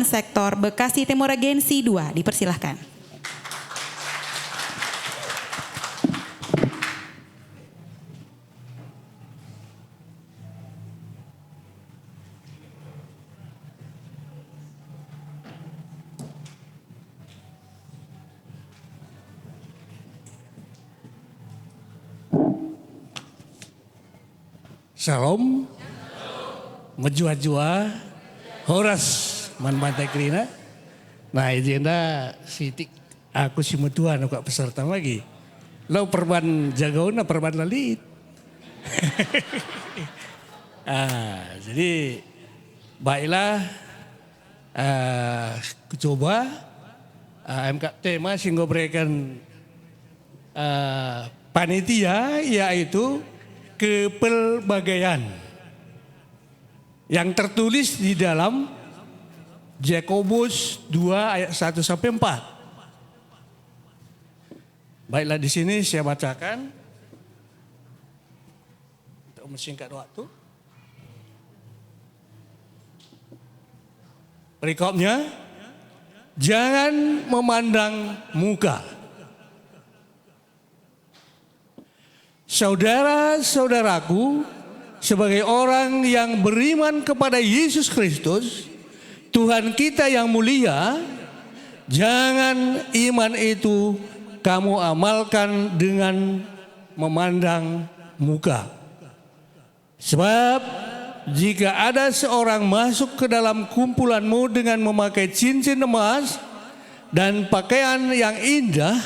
Sektor Bekasi Timur Regensi 2. Dipersilahkan. Shalom, menjua-jua, horas man-mantai krina. Nah izina sitik aku si metuan aku peserta lagi. Lo perban jagauna perban lalit. Jadi baiklah coba MKT masih ngobrolkan panitia yaitu kepelbagaian yang tertulis di dalam Yakobus 2 ayat 1 sampai 4. Baiklah di sini saya bacakan untuk mensingkat waktu. Perikopnya, jangan memandang muka. Saudara-saudaraku, sebagai orang yang beriman kepada Yesus Kristus, Tuhan kita yang mulia, jangan iman itu kamu amalkan dengan memandang muka. Sebab jika ada seorang masuk ke dalam kumpulanmu dengan memakai cincin emas dan pakaian yang indah,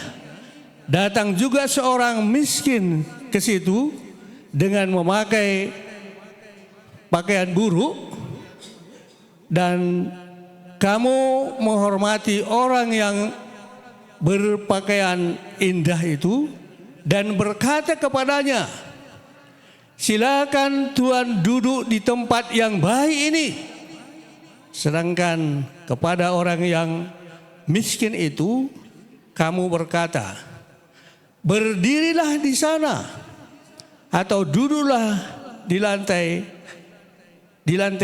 datang juga seorang miskin ke situ dengan memakai pakaian buruk, dan kamu menghormati orang yang berpakaian indah itu dan berkata kepadanya, silakan Tuhan duduk di tempat yang baik ini. Sedangkan kepada orang yang miskin itu kamu berkata, berdirilah di sana atau duduklah di lantai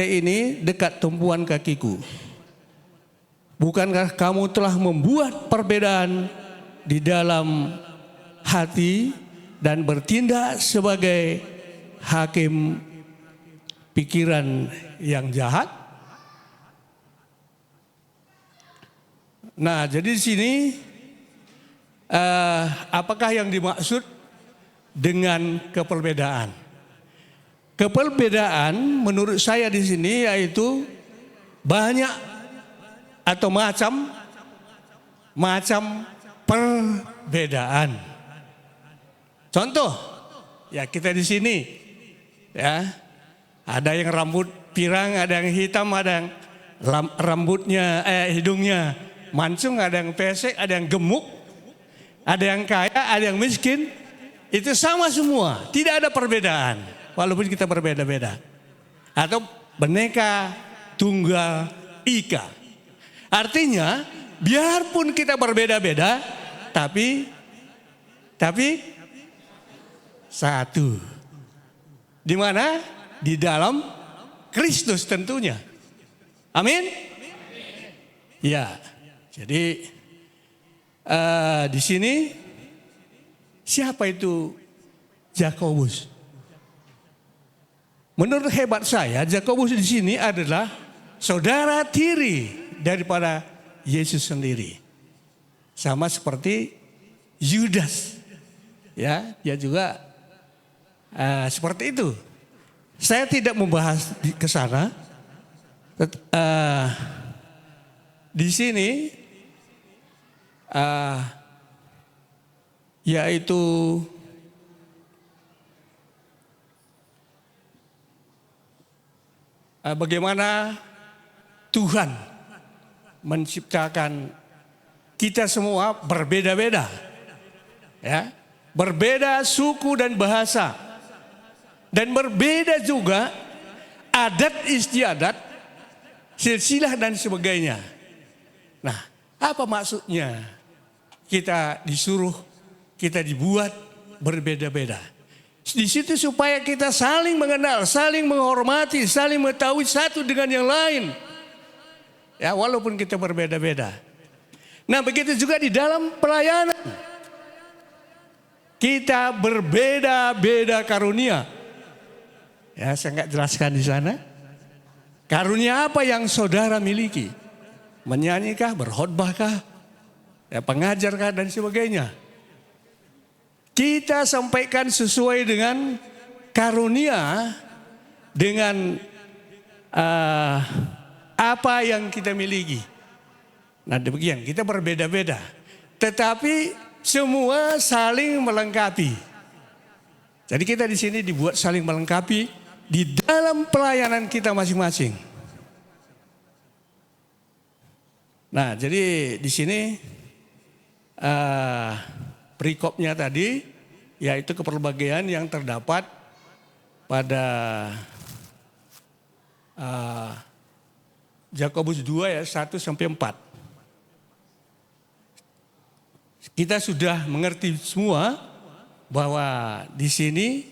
ini dekat tumpuan kakiku. Bukankah kamu telah membuat perbedaan di dalam hati dan bertindak sebagai hakim pikiran yang jahat? Nah, jadi di sini apakah yang dimaksud dengan keperbedaan? Keperbedaan menurut saya di sini yaitu banyak atau macam perbedaan. Contoh, ya kita di sini, ya ada yang rambut pirang, ada yang hitam, ada yang rambutnya, hidungnya mancung, ada yang pesek, ada yang gemuk, ada yang kaya, ada yang miskin. Itu sama semua, tidak ada perbedaan, walaupun kita berbeda-beda. Atau Bhinneka Tunggal Ika. Artinya, biarpun kita berbeda-beda, tapi satu. Di mana? Di dalam Kristus tentunya. Amin? Ya, jadi di sini siapa itu Yakobus? Menurut hebat saya, Yakobus di sini adalah saudara tiri daripada Yesus sendiri. Sama seperti Yudas. Ya, dia juga seperti itu. Saya tidak membahas ke sana. Di sini yaitu bagaimana Tuhan menciptakan kita semua berbeda-beda, ya, berbeda suku dan bahasa, dan berbeda juga adat istiadat, silsilah dan sebagainya. Nah, apa maksudnya kita disuruh, kita dibuat berbeda-beda? Di situ supaya kita saling mengenal, saling menghormati, saling mengetahui satu dengan yang lain. Ya, walaupun kita berbeda-beda. Nah, begitu juga di dalam pelayanan. Kita berbeda-beda karunia. Ya, saya nggak jelaskan di sana. Karunia apa yang saudara miliki? Menyanyikah, berkhotbahkah, ya, pengajarkah dan sebagainya. Kita sampaikan sesuai dengan karunia, dengan apa yang kita miliki. Nah, demikian kita berbeda-beda, tetapi semua saling melengkapi. Jadi kita di sini dibuat saling melengkapi di dalam pelayanan kita masing-masing. Nah, jadi di sini perikopnya tadi yaitu kepelbagaian yang terdapat pada Yakobus 2 ya 1 sampai 4. Kita sudah mengerti semua bahwa di sini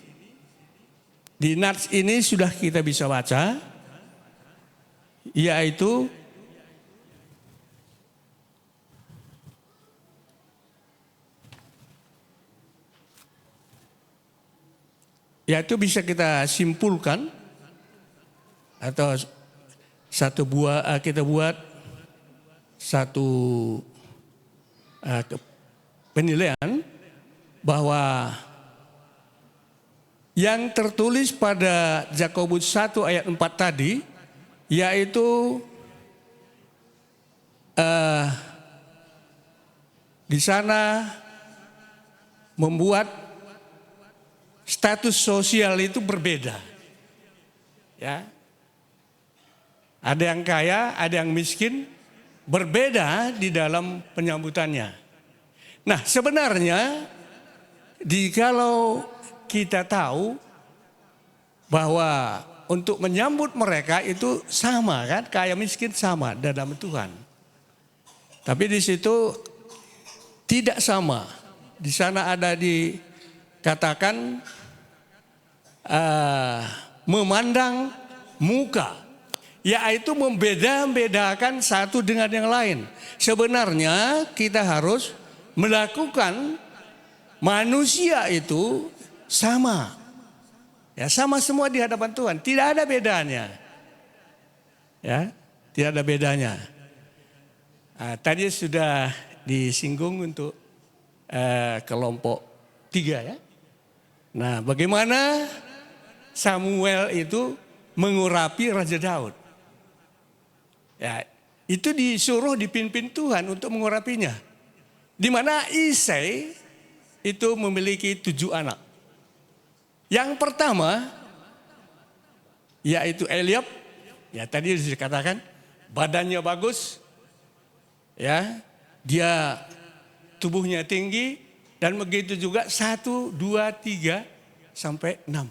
di nats ini sudah kita bisa baca, yaitu bisa kita simpulkan atau kita buat satu penilaian bahwa yang tertulis pada Yakobus 1 ayat 4 tadi, yaitu di sana membuat status sosial itu berbeda. Ya. Ada yang kaya, ada yang miskin, berbeda di dalam penyambutannya. Nah, sebenarnya kalau kita tahu bahwa untuk menyambut mereka itu sama kan, kaya miskin sama dalam Tuhan. Tapi di situ tidak sama. Di sana ada dikatakan memandang muka, yaitu membeda-bedakan satu dengan yang lain. Sebenarnya kita harus melakukan manusia itu sama. Ya, sama semua di hadapan Tuhan, tidak ada bedanya. Ya, tidak ada bedanya. Tadi sudah disinggung untuk kelompok 3 ya. Nah, bagaimana Samuel itu mengurapi Raja Daud. Ya, itu disuruh dipimpin Tuhan untuk mengurapinya. Di mana Isai itu memiliki 7 anak. Yang pertama yaitu Eliab, ya tadi dikatakan badannya bagus, ya dia tubuhnya tinggi dan begitu juga 1, 2, 3 sampai 6.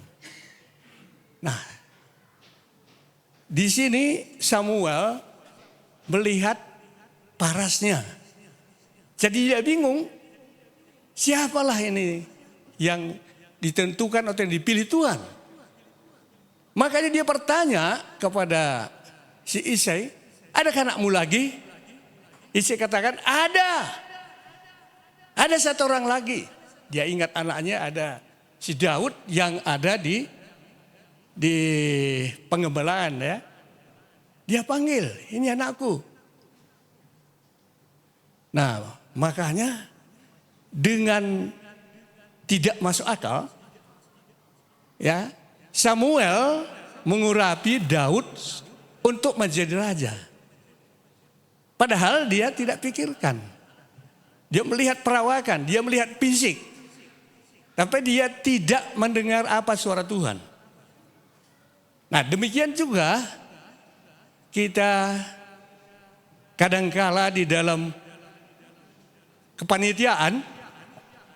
Nah, di sini Samuel melihat parasnya, jadi dia bingung siapalah ini yang ditentukan atau yang dipilih Tuhan. Makanya dia bertanya kepada si Isai, adakah anakmu lagi? Isai katakan, ada 1 orang lagi. Dia ingat anaknya ada si Daud yang ada di pengembalaan ya. Dia panggil, ini anakku. Nah, makanya dengan tidak masuk akal, ya Samuel mengurapi Daud untuk menjadi raja. Padahal dia tidak pikirkan. Dia melihat perawakan, dia melihat fisik. Tapi dia tidak mendengar apa suara Tuhan. Nah, demikian juga kita kadangkala di dalam kepanitiaan,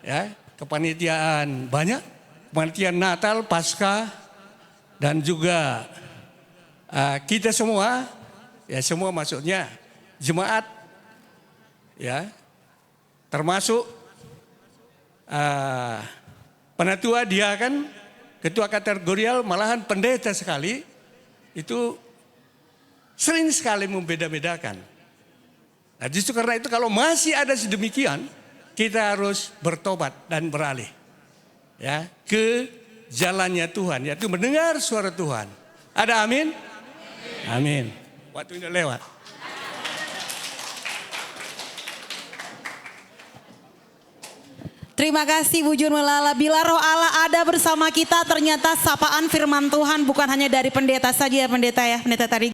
ya, kepanitiaan banyak, kepanitiaan Natal, Paskah, dan juga kita semua, ya semua maksudnya jemaat, ya, termasuk penatua dia kan ketua kategorial, malahan pendeta sekali, itu sering sekali membeda-bedakan. Nah justru karena itu kalau masih ada sedemikian, kita harus bertobat dan beralih ya ke jalannya Tuhan, yaitu mendengar suara Tuhan. Ada amin? Amin. Waktunya lewat. Terima kasih Bu Jun Melala. Bila roh Allah ada bersama kita, ternyata sapaan firman Tuhan bukan hanya dari pendeta saja ya pendeta ya. Pendeta tadi